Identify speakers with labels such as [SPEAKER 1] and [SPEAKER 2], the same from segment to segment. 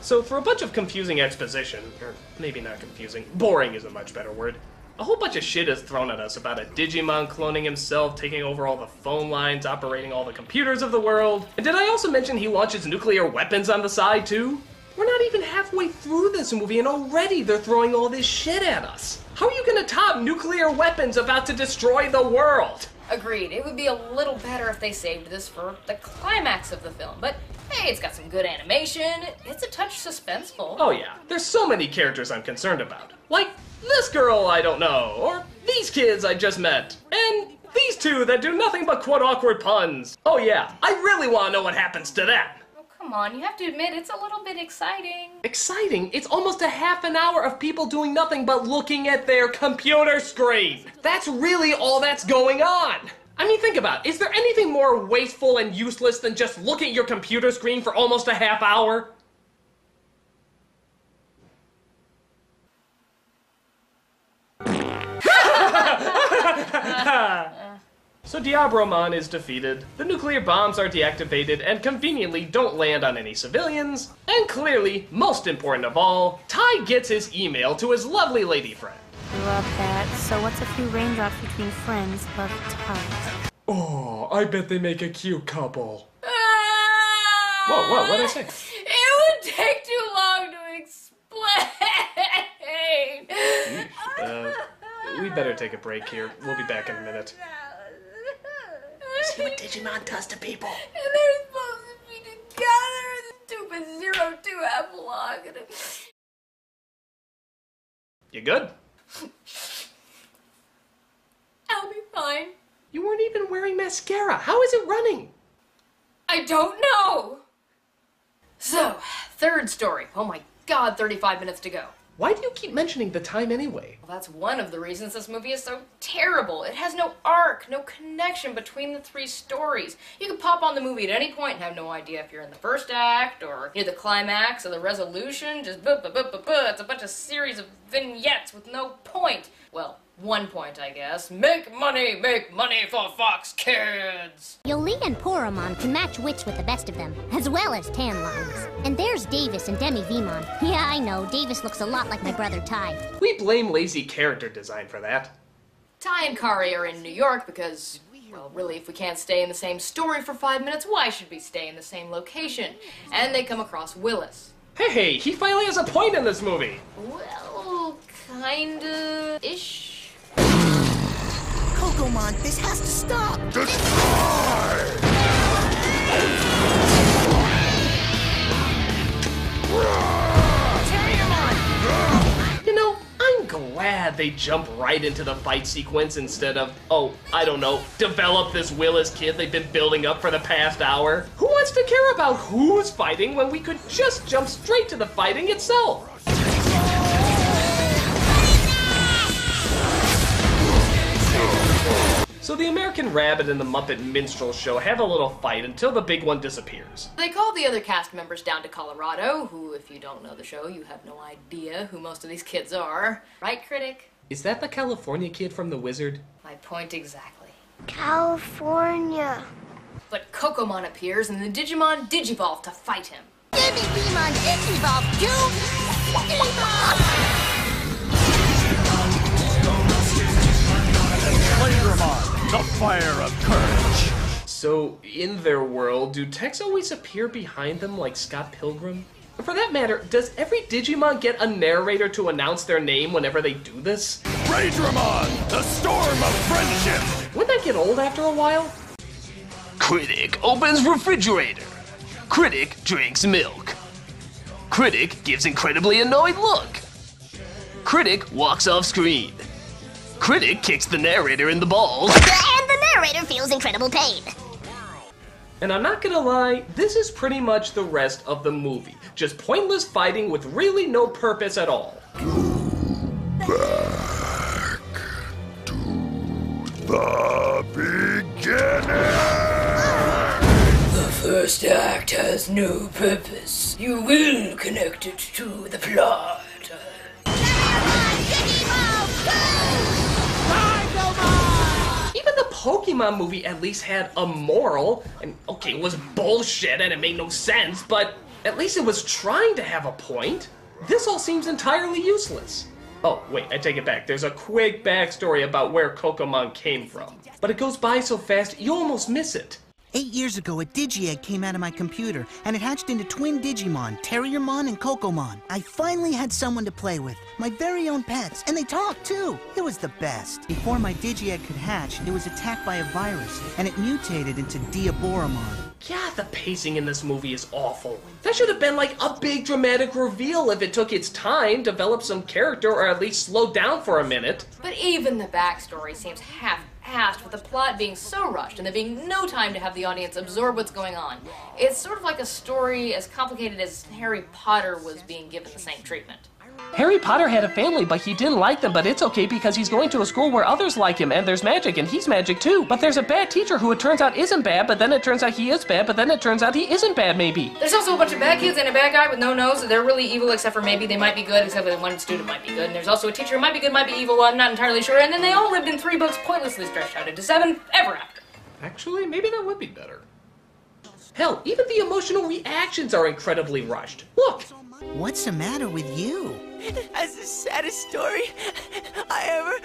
[SPEAKER 1] So through a bunch of confusing exposition, or maybe not confusing, boring is a much better word, a whole bunch of shit is thrown at us about a Digimon cloning himself, taking over all the phone lines, operating all the computers of the world. And did I also mention he launches nuclear weapons on the side too? We're not even halfway through this movie and already they're throwing all this shit at us. How are you gonna top nuclear weapons about to destroy the world?
[SPEAKER 2] Agreed. It would be a little better if they saved this for the climax of the film, but hey, it's got some good animation, it's a touch suspenseful.
[SPEAKER 1] Oh yeah, there's so many characters I'm concerned about. Like, this girl I don't know, or these kids I just met, and these two that do nothing but quote awkward puns. Oh yeah, I really want to know what happens to them.
[SPEAKER 2] Oh, come on, you have to admit, it's a little bit exciting.
[SPEAKER 1] Exciting? It's almost a half an hour of people doing nothing but looking at their computer screen. That's really all that's going on. I mean, think about it. Is there anything more wasteful and useless than just look at your computer screen for almost a half hour? So Diabromon is defeated, the nuclear bombs are deactivated and conveniently don't land on any civilians, and clearly, most important of all, Ty gets his email to his lovely lady friend.
[SPEAKER 3] Love that. So what's a few raindrops between friends of ties?
[SPEAKER 1] Oh, I bet they make a cute couple. Whoa, what'd I say?
[SPEAKER 2] It would take too long to explain.
[SPEAKER 1] We better take a break here. We'll be back in a minute. See what Digimon does to people.
[SPEAKER 2] And they're supposed to be together, stupid 02 epilogue.
[SPEAKER 1] You good?
[SPEAKER 2] I'll be fine.
[SPEAKER 1] You weren't even wearing mascara. How is it running?
[SPEAKER 2] I don't know. So, third story. Oh my god, 35 minutes to go.
[SPEAKER 1] Why do you keep mentioning the time anyway?
[SPEAKER 2] Well, that's one of the reasons this movie is so terrible. It has no arc, no connection between the three stories. You can pop on the movie at any point and have no idea if you're in the first act or near the climax or the resolution. Just it's a bunch of series of vignettes with no point. Well, one point, I guess. Make money for Fox Kids!
[SPEAKER 4] Yolea and Poromon can match wits with the best of them, as well as tan lines. And there's Davis and Demi Vemon. Yeah, I know, Davis looks a lot like my brother Ty.
[SPEAKER 1] We blame lazy character design for that.
[SPEAKER 2] Ty and Kari are in New York because, well, really, if we can't stay in the same story for 5 minutes, why should we stay in the ssame location? And they come across Willis.
[SPEAKER 1] Hey, he finally has a point in this movie!
[SPEAKER 2] Well, kinda-ish.
[SPEAKER 5] Kokomon, this has to stop!
[SPEAKER 1] You know, I'm glad they jump right into the fight sequence instead of, oh, I don't know, develop this Willis kid they've been building up for the past hour. Who wants to care about who's fighting when we could just jump straight to the fighting itself? So the American Rabbit and the Muppet Minstrel Show have a little fight until the big one disappears.
[SPEAKER 2] They call the other cast members down to Colorado, who, if you don't know the show, you have no idea who most of these kids are. Right, Critic?
[SPEAKER 1] Is that the California kid from The Wizard?
[SPEAKER 2] My point exactly.
[SPEAKER 4] California.
[SPEAKER 2] But Kokomon appears and the Digimon digivolve to fight him.
[SPEAKER 4] Demi Vemon Digivolve to Digimon!
[SPEAKER 6] The fire of courage.
[SPEAKER 1] So, in their world, do texts always appear behind them like Scott Pilgrim? For that matter, does every Digimon get a narrator to announce their name whenever they do this?
[SPEAKER 6] Raidramon, the storm of friendship.
[SPEAKER 1] Wouldn't that get old after a while?
[SPEAKER 7] Critic opens refrigerator. Critic drinks milk. Critic gives incredibly annoyed look. Critic walks off screen. Critic kicks the narrator in the balls.
[SPEAKER 4] And the narrator feels incredible pain.
[SPEAKER 1] And I'm not gonna lie, this is pretty much the rest of the movie. Just pointless fighting with really no purpose at all.
[SPEAKER 6] Back to the beginning.
[SPEAKER 2] The first act has no purpose. You will connect it to the plot.
[SPEAKER 1] Even the Pokemon movie at least had a moral, and okay, it was bullshit and it made no sense, but At least it was trying to have a point. This all seems entirely useless. Oh, wait, I take it back. There's a quick backstory about where Kokomon came from. But it goes by so fast, you almost miss it.
[SPEAKER 5] 8 years ago, a Digi-Egg came out of my computer, and it hatched into twin Digimon, Terriermon and Kokomon. I finally had someone to play with, my very own pets, and they talked too. It was the best. Before my Digi-Egg could hatch, it was attacked by a virus, and it mutated into Diaboromon.
[SPEAKER 1] Yeah, the pacing in this movie is awful. That should have been like a big dramatic reveal if it took its time, develop some character, or at least slow down for a minute.
[SPEAKER 2] But even the backstory seems half-assed, with the plot being so rushed and there being no time to have the audience absorb what's going on. It's sort of like a story as complicated as Harry Potter was being given the same treatment.
[SPEAKER 7] Harry Potter had a family, but he didn't like them, but it's okay because he's going to a school where others like him, and there's magic, and he's magic too. But there's a bad teacher who it turns out isn't bad, but then it turns out he is bad, but then it turns out he isn't bad, maybe.
[SPEAKER 2] There's also a bunch of bad kids and a bad guy with no nose. They're really evil, except for maybe they might be good, except for one student might be good. And there's also a teacher who might be good, might be evil, I'm not entirely sure. And then they all lived in 3 books, pointlessly stretched out into 7 ever after.
[SPEAKER 1] Actually, maybe that would be better. Hell, even the emotional reactions are incredibly rushed. Look!
[SPEAKER 5] What's the matter with you?
[SPEAKER 8] That's the saddest story I ever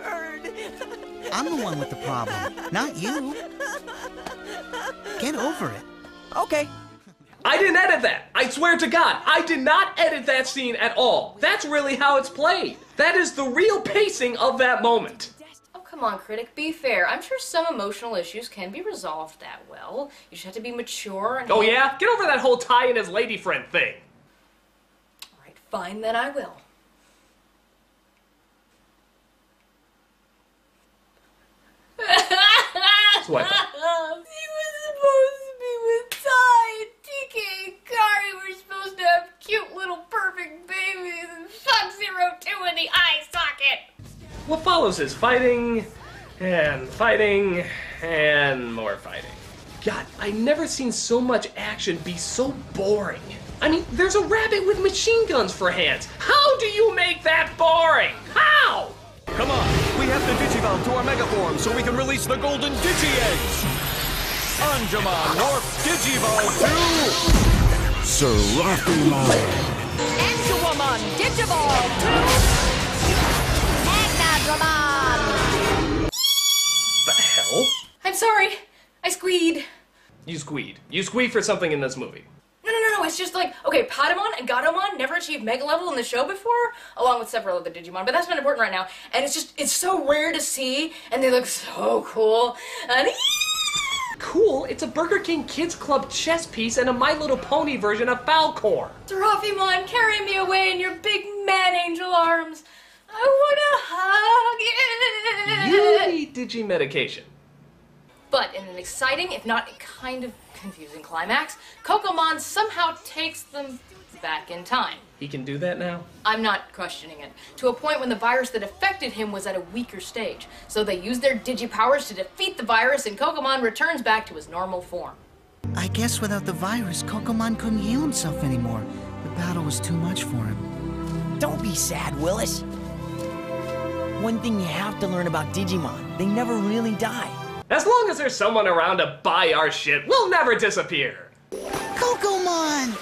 [SPEAKER 8] heard.
[SPEAKER 5] I'm the one with the problem, not you. Get over it.
[SPEAKER 8] Okay.
[SPEAKER 1] I didn't edit that! I swear to God, I did not edit that scene at all. That's really how it's played. That is the real pacing of that moment.
[SPEAKER 2] Oh, come on, Critic, be fair. I'm sure some emotional issues can be resolved that well. You just have to be mature and...
[SPEAKER 1] Oh yeah? Get over that whole Ty and his lady friend thing.
[SPEAKER 2] Alright, fine, then I will.
[SPEAKER 1] That's what I thought.
[SPEAKER 2] He was supposed to be with Ty and TK and Kari. We're supposed to have cute little perfect babies and Sub-Zero-2 in the eye socket.
[SPEAKER 1] What follows is fighting, and more fighting. God, I've never seen so much action be so boring. I mean, there's a rabbit with machine guns for hands. How do you make that boring? How?
[SPEAKER 6] Come on, we have to digivolve to our mega form so we can release the golden Digi-Eggs! Anjumon, Morph, Digivolve to...
[SPEAKER 9] Seraphimon!
[SPEAKER 8] Anjumon, Digivolve to...
[SPEAKER 1] The hell?
[SPEAKER 2] I'm sorry. I squeed.
[SPEAKER 1] You squeed. You squeed for something in this movie.
[SPEAKER 2] No, it's just like, okay, Patamon and Gatomon never achieved Mega Level in the show before, along with several other Digimon, but that's not important right now. And it's so rare to see, and they look so cool. And
[SPEAKER 1] Cool? It's a Burger King Kids Club chess piece and a My Little Pony version of Falcor.
[SPEAKER 2] Seraphimon, carry me away in your big man-angel arms. I wanna hug
[SPEAKER 1] You
[SPEAKER 2] it.
[SPEAKER 1] need Digi-medication.
[SPEAKER 2] But in an exciting, if not kind of confusing climax, Kokomon somehow takes them back in time.
[SPEAKER 1] He can do that now?
[SPEAKER 2] I'm not questioning it. To a point when the virus that affected him was at a weaker stage. So they use their Digi-powers to defeat the virus, and Kokomon returns back to his normal form.
[SPEAKER 5] I guess without the virus, Kokomon couldn't heal himself anymore. The battle was too much for him.
[SPEAKER 8] Don't be sad, Willis. One thing you have to learn about Digimon, they never really die.
[SPEAKER 1] As long as there's someone around to buy our shit, we'll never disappear.
[SPEAKER 5] Kokomon!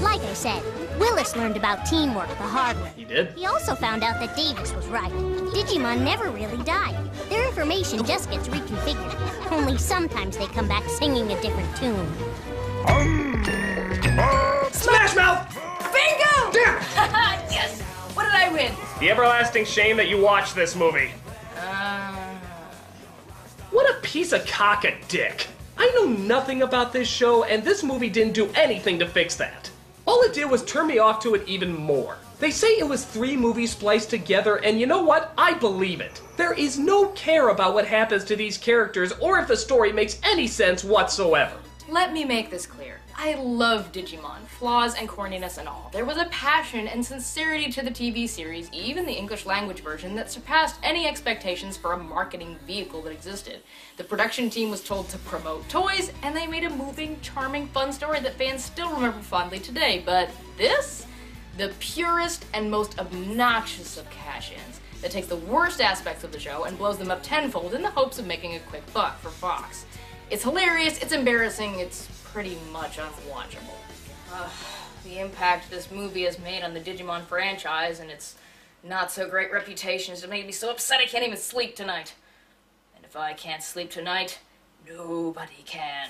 [SPEAKER 4] Like I said, Willis learned about teamwork the hard way.
[SPEAKER 1] He did?
[SPEAKER 4] He also found out that Davis was right. Digimon never really die. Their information just gets reconfigured. Only sometimes they come back singing a different tune.
[SPEAKER 1] Smash Mouth!
[SPEAKER 2] Bingo!
[SPEAKER 1] Damn!
[SPEAKER 2] Yes! What did I win?
[SPEAKER 1] The everlasting shame that you watched this movie. What a piece of cock-a-dick. I know nothing about this show, and this movie didn't do anything to fix that. All it did was turn me off to it even more. They say it was 3 movies spliced together, and you know what? I believe it. There is no care about what happens to these characters or if the story makes any sense whatsoever.
[SPEAKER 2] Let me make this clear. I love Digimon, flaws and corniness and all. There was a passion and sincerity to the TV series, even the English language version, that surpassed any expectations for a marketing vehicle that existed. The production team was told to promote toys, and they made a moving, charming, fun story that fans still remember fondly today. But this? The purest and most obnoxious of cash-ins that takes the worst aspects of the show and blows them up tenfold in the hopes of making a quick buck for Fox. It's hilarious, it's embarrassing, it's pretty much unwatchable. The impact this movie has made on the Digimon franchise and its not-so-great reputation has made me so upset I can't even sleep tonight. And if I can't sleep tonight, nobody can.